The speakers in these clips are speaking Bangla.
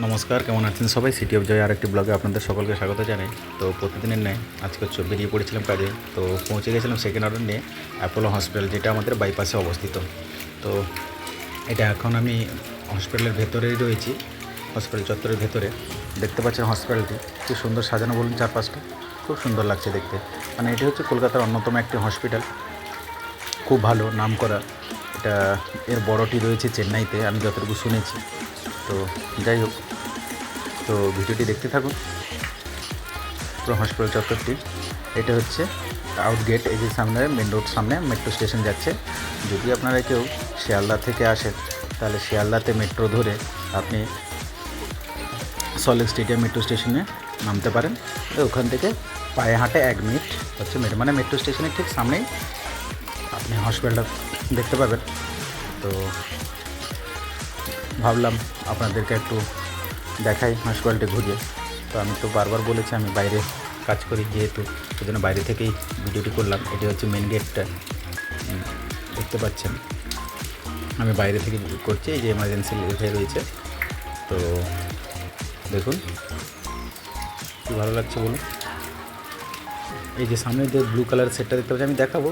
নমস্কার, কেমন আছেন সবাই? সিটি অফ জয় আরেকটি ব্লগে আপনাদের সকলকে স্বাগত জানাই। তো প্রতিদিনের ন্যায় আজকে বেরিয়ে পড়েছিলাম কাজে। তো পৌঁছে গেছিলাম সেকেন্ড অর্ডার নিয়ে অ্যাপোলো হসপিটাল, যেটা আমাদের বাইপাসে অবস্থিত। তো এটা এখন আমি হসপিটালের ভেতরেই রয়েছি, হসপিটাল চত্বরের ভেতরে। দেখতে পাচ্ছেন হসপিটালটি কি সুন্দর সাজানো, বলুন, চারপাশটা খুব সুন্দর লাগছে দেখতে। মানে এটি হচ্ছে কলকাতার অন্যতম একটি হসপিটাল, খুব ভালো নাম করা। এটা এর বড়টি রয়েছে চেন্নাইতে, আমি যতটুকু শুনেছি। তো যাই হোক, তো ভিডিওটি দেখতে থাকুন। পুরো হসপিটাল চত্বরটি, এটা হচ্ছে আউট গেট। এই যে সামনে মেন রোড, সামনে মেট্রো স্টেশন যাচ্ছে। যদি আপনারা কেউ শিয়ালদা থেকে আসেন, তাহলে শিয়ালদাতে মেট্রো ধরে আপনি সল্টলেক স্টেডিয়াম মেট্রো স্টেশনে নামতে পারেন। তো ওখান থেকে পায়ে হাঁটে 1 মিনিট হচ্ছে মানে মেট্রো স্টেশনের ঠিক সামনেই আপনি হসপিটালটা দেখতে পাবেন। তো ভাবলাম আপনাদেরকে একটু দেখাই হসপিটালটি ঘুরিয়ে। তো আমি তো বারবার বলেছি আমি বাইরে কাজ করি, যেহেতু সেজন্য বাইরে থেকেই ভিডিওটি করলাম। এটি হচ্ছে মেন গেটটা, দেখতে পাচ্ছেন। আমি বাইরে থেকে করছি, এই যে এমার্জেন্সি লেখা রয়েছে। তো দেখুন কী ভালো লাগছে বলুন। এই যে সামনে যে ব্লু কালার সেটটা দেখতে পাচ্ছি, আমি দেখাবো।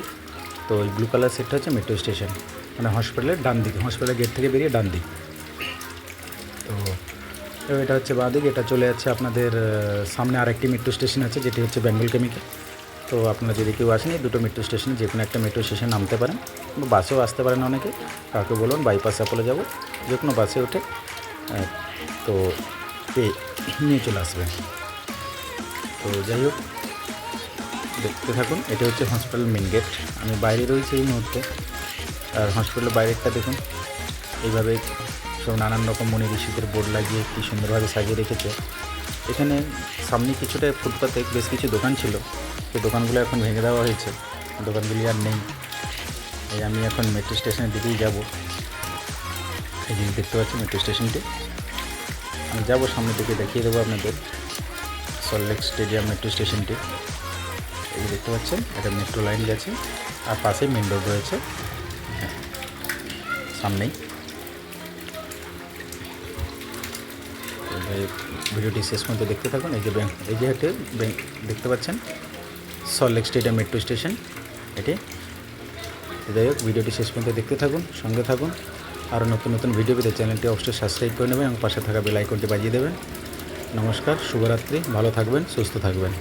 তো এই ব্লু কালার সেটটা হচ্ছে মেট্রো স্টেশন, মানে হসপিটালের ডান দিকে, হসপিটালের গেট থেকে বেরিয়ে ডান দিক। তো এটা হচ্ছে বাঁ দিক। এটা চলে যাচ্ছে আপনাদের সামনে আরেকটি মেট্রো স্টেশন আছে, যেটি হচ্ছে বেঙ্গল কেমিক্যাল। তো আপনারা যদি কেউ আসেন, এই দুটো মেট্রো স্টেশনে যে কোনো একটা মেট্রো স্টেশনে নামতে পারেন, বা বাসেও আসতে পারেন। অনেকে, কাউকে বলুন বাইপাস অ্যাপোলো যাবো, যে কোনো বাসে উঠে তো নিয়ে চলে আসবেন। তো যাই হোক, দেখতে থাকুন। এটা হচ্ছে হসপিটাল মেন গেট। আমি বাইরে রয়েছি এই মুহূর্তে। আর হসপিটালের বাইরেটা দেখুন, এইভাবে সব নানান রকম মনি ঋষিদের বোর্ড লাগিয়ে কী সুন্দরভাবে সাজিয়ে রেখেছে। এখানে সামনে কিছুটা ফুটপাতে বেশ কিছু দোকান ছিল, সেই দোকানগুলো এখন ভেঙে দেওয়া হয়েছে, দোকানগুলি আর নেই। এই আমি এখন মেট্রো স্টেশনের দিকেই যাব। এই জিনিস দেখতে পাচ্ছি মেট্রো স্টেশনটি, আমি যাবো সামনের দিকে, দেখিয়ে দেবো আপনাদের সল্টলেক স্টেডিয়াম মেট্রো স্টেশনটি। এই যে দেখতে পাচ্ছেন, এটা মেট্রো লাইন গেছে, আর পাশেই মেন রোড রয়েছে সামনেই। ভিডিওটি শেষ পর্যন্ত দেখতে থাকুন। এই যে হেঁটে দেখতে পাচ্ছেন সল্টলেক স্টেডিয়াম মেট্রো স্টেশন এটি। যাই হোক, ভিডিওটি শেষ পর্যন্ত দেখতে থাকুন, সঙ্গে থাকুন। আরও নতুন নতুন ভিডিও পেতে চ্যানেলটি অবশ্যই সাবস্ক্রাইব করে নেবেন এবং পাশে থাকা বেল আইকনটি বাজিয়ে দেবেন। নমস্কার, শুভরাত্রি, ভালো থাকবেন, সুস্থ থাকবেন।